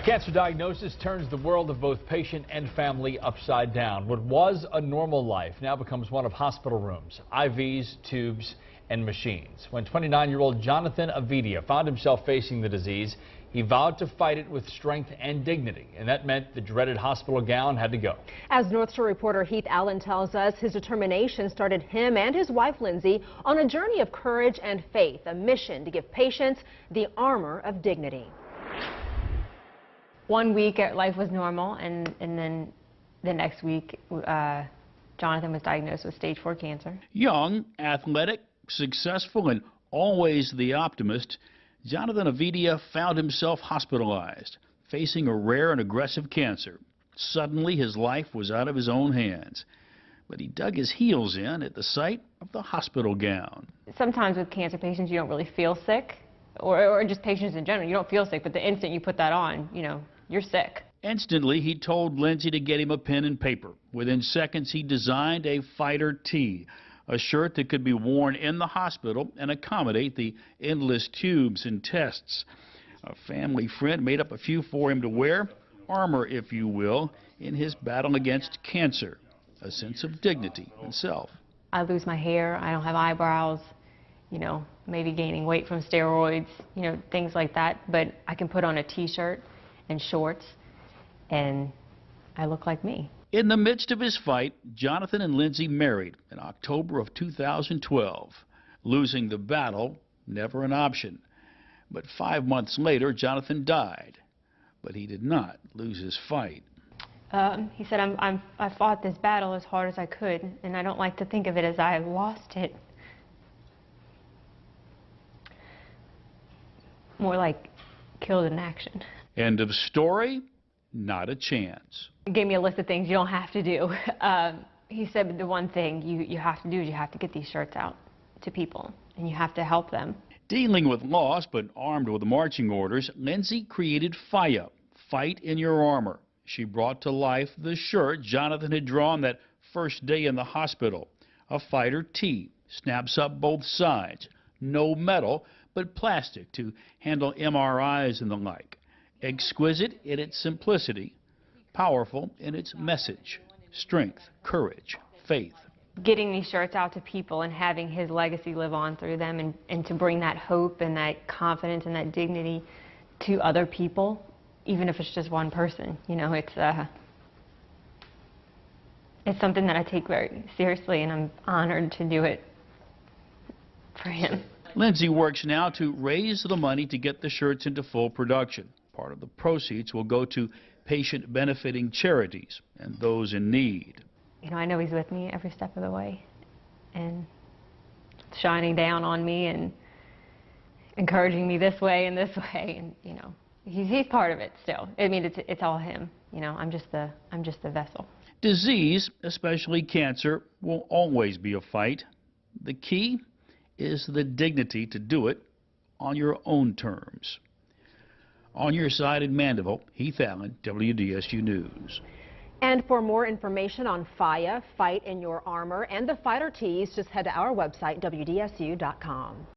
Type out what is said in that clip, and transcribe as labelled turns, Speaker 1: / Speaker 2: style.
Speaker 1: Cancer diagnosis turns the world of both patient and family upside down. What was a normal life now becomes one of hospital rooms, IVs, tubes, and machines. When 29-year-old Jonathan Avidia found himself facing the disease, he vowed to fight it with strength and dignity, and that meant the dreaded hospital gown had to go.
Speaker 2: As North Shore reporter Heath Allen tells us, his determination started him and his wife Lindsay on a journey of courage and faith, a mission to give patients the armor of dignity.
Speaker 3: 1 week life was normal, and then the next week Jonathan was diagnosed with stage 4 cancer.
Speaker 4: Young, athletic, successful, and always the optimist, Jonathan Avidia found himself hospitalized, facing a rare and aggressive cancer. Suddenly his life was out of his own hands, but he dug his heels in at the sight of the hospital gown.
Speaker 3: Sometimes with cancer patients you don't really feel sick, or just patients in general, you don't feel sick, but the instant you put that on, you're sick.
Speaker 4: Instantly, he told Lindsay to get him a pen and paper. Within seconds, he designed a fighter tee, a shirt that could be worn in the hospital and accommodate the endless tubes and tests. A family friend made up a few for him to wear, armor, if you will, in his battle against cancer, a sense of dignity and self.
Speaker 3: I lose my hair, I don't have eyebrows, maybe gaining weight from steroids, things like that, but I can put on a t-shirt and shorts, and I look like me.
Speaker 4: In the midst of his fight, Jonathan and Lindsay married in October of 2012. Losing the battle, never an option. But 5 months later, Jonathan died. But he did not lose his fight.
Speaker 3: He said, I fought this battle as hard as I could, and I don't like to think of it as I lost it. More like killed in action.
Speaker 4: End of story? Not a chance.
Speaker 3: He gave me a list of things you don't have to do. He said the one thing you have to do is you have to get these shirts out to people, and you have to help them.
Speaker 4: Dealing with loss, but armed with marching orders, Lindsay created FIA, Fight in Your Armor. She brought to life the shirt Jonathan had drawn that first day in the hospital. A fighter tee, snaps up both sides. No metal, but plastic to handle MRIs and the like. Exquisite in its simplicity, powerful in its message, strength, courage, faith.
Speaker 3: Getting these shirts out to people and having his legacy live on through them, and to bring that hope and that confidence and that dignity to other people, even if it's just one person, it's something that I take very seriously, and I'm honored to do it for him.
Speaker 4: Lindsay works now to raise the money to get the shirts into full production. Part of the proceeds will go to patient-benefiting charities and those in need.
Speaker 3: I know he's with me every step of the way, and shining down on me and encouraging me this way and this way, and he's part of it still. I mean, it's all him. I'm just the vessel.
Speaker 4: Disease, especially cancer, will always be a fight. The key is the dignity to do it on your own terms. On your side in Mandeville, Heath Allen, WDSU News.
Speaker 2: And for more information on FIA, Fight in Your Armor, and the fighter tees, just head to our website, WDSU.com.